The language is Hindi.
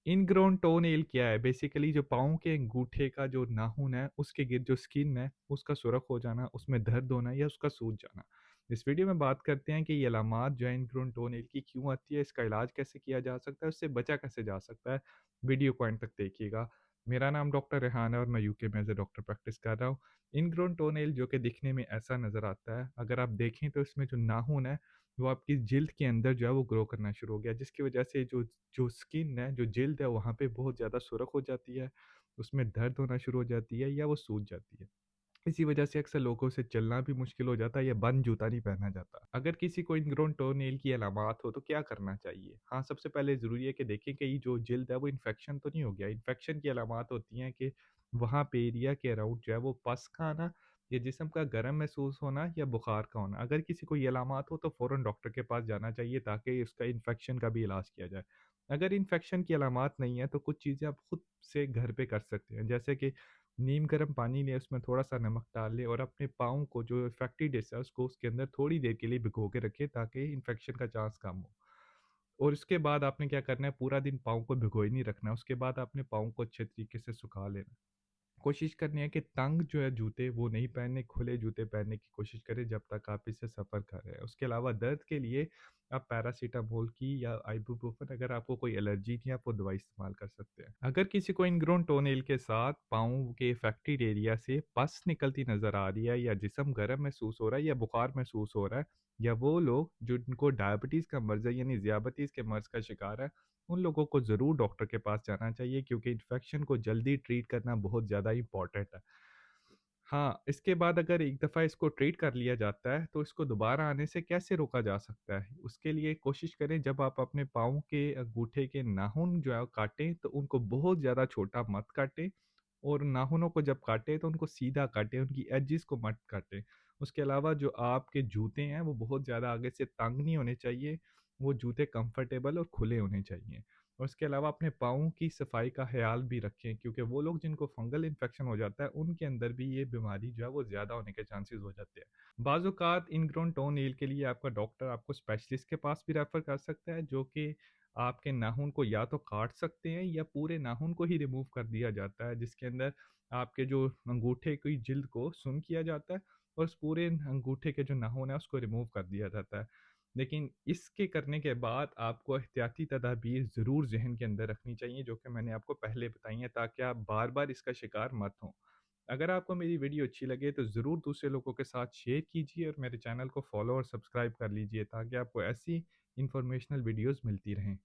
इनग्रोन टोनेल क्या है? बेसिकली जो पाँव के अंगूठे का जो नाखून है, उसके गिर्द जो स्किन है, उसका सुरख हो जाना, उसमें दर्द होना या उसका सूज जाना। इस वीडियो में बात करते हैं कि ये अलामात जो है इनग्रोन टोनेल की क्यों आती है, इसका इलाज कैसे किया जा सकता है, उससे बचा कैसे जा सकता है। वीडियो को एंड तक देखिएगा। मेरा नाम डॉक्टर रेहान है और मैं यूके में एज़ अ डॉक्टर प्रैक्टिस कर रहा हूँ। इनग्रोन टोनेल जो कि दिखने में ऐसा नज़र आता है, अगर आप देखें तो इसमें जो नाखून है, वो आपकी जिल्द के अंदर जो है वो ग्रो करना शुरू हो गया, जिसकी वजह से जो जो स्किन है, जो जिल्द है, वहाँ पे बहुत ज़्यादा सुरख हो जाती है, उसमें दर्द होना शुरू हो जाती है या वो सूज जाती है। इसी वजह से अक्सर लोगों से चलना भी मुश्किल हो जाता है या बंद जूता नहीं पहना जाता। अगर किसी को इनग्रोन टोनेल की अलामात हो तो क्या करना चाहिए? हाँ, सबसे पहले ज़रूरी है कि देखें कि ये जो जिल्द है वो इन्फेक्शन तो नहीं हो गया। इन्फेक्शन की अलामात होती हैं कि वहाँ पे एरिया के अराउंड जो है वो पस का आना या जिस्म का गर्म महसूस होना या बुखार का होना। अगर किसी को ये अलामात हो तो फ़ौरन डॉक्टर के पास जाना चाहिए ताकि उसका इन्फेक्शन का भी इलाज किया जाए। अगर इन्फेक्शन की अलामात नहीं है तो कुछ चीज़ें आप खुद से घर पे कर सकते हैं, जैसे कि नीम गर्म पानी लें, उसमें थोड़ा-सा नमक डाल लें और अपने पाँव को जो इफेक्टेड हिस्सा है उसको उसके अंदर थोड़ी देर के लिए भिगो के रखें ताकि इन्फेक्शन का चांस कम हो। और उसके बाद आपने क्या करना है, पूरा दिन पाँव को भिगोए नहीं रखना है, उसके बाद आपने पाँव को अच्छे तरीके से सुखा लेना है। कोशिश करनी है कि तंग जो है जूते वो नहीं पहनने, खुले जूते पहनने की कोशिश करें जब तक आप इससे सफ़र कर रहे हैं। उसके अलावा दर्द के लिए आप पैरासिटामोल की या आइबुप्रोफेन, अगर आपको कोई एलर्जी नहीं है, आप वो दवाई इस्तेमाल कर सकते हैं। अगर किसी को इनग्रोन टोनेल के साथ पाँव के अफेक्टेड एरिया से पस निकलती नज़र आ रही है या जिस्म गर्म महसूस हो रहा है या बुखार महसूस हो रहा है, या वो लोग जिनको डायबिटीज़ का मर्ज़ है यानी ज़ियाबतीस के मर्ज़ का शिकार है, उन लोगों को ज़रूर डॉक्टर के पास जाना चाहिए क्योंकि इन्फेक्शन को जल्दी ट्रीट करना बहुत ज़्यादा इम्पोर्टेंट है। हाँ, इसके बाद अगर एक दफ़ा इसको ट्रीट कर लिया जाता है, तो इसको दोबारा आने से कैसे रोका जा सकता है? उसके लिए कोशिश करें, जब आप अपने पाँव के अंगूठे के नाखून जो है काटें, तो उनको बहुत ज़्यादा छोटा मत काटें और नाखूनों को जब काटें, तो उनको सीधा काटें, उनकी एजेस को मत काटें। उसके अलावा जो आपके जूते हैं, वो बहुत ज़्यादा आगे से तंग नहीं होने चाहिए, वो जूते कंफर्टेबल और खुले होने चाहिए। और उसके अलावा अपने पाँव की सफाई का ख़्याल भी रखें क्योंकि वो लोग जिनको फंगल इन्फेक्शन हो जाता है, उनके अंदर भी ये बीमारी जो है वो ज़्यादा होने के चांसेस हो जाते हैं। बाज़-औक़ात इनग्रोन टोनेल के लिए आपका डॉक्टर आपको स्पेशलिस्ट के पास भी रेफ़र कर सकता है, जो कि आपके नाखून को या तो काट सकते हैं या पूरे नाखून को ही रिमूव कर दिया जाता है, जिसके अंदर आपके जो अंगूठे की जिल्द को सुन्न किया जाता है और उस पूरे अंगूठे के जो नाखून है उसको रिमूव कर दिया जाता है। लेकिन इसके करने के बाद आपको एहतियाती तदाबीर ज़रूर ज़हन के अंदर रखनी चाहिए, जो कि मैंने आपको पहले बताई हैं, ताकि आप बार-बार इसका शिकार मत हों। अगर आपको मेरी वीडियो अच्छी लगे तो ज़रूर दूसरे लोगों के साथ शेयर कीजिए और मेरे चैनल को फ़ॉलो और सब्सक्राइब कर लीजिए ताकि आपको ऐसी इन्फॉर्मेशनल वीडियोज़ मिलती रहें।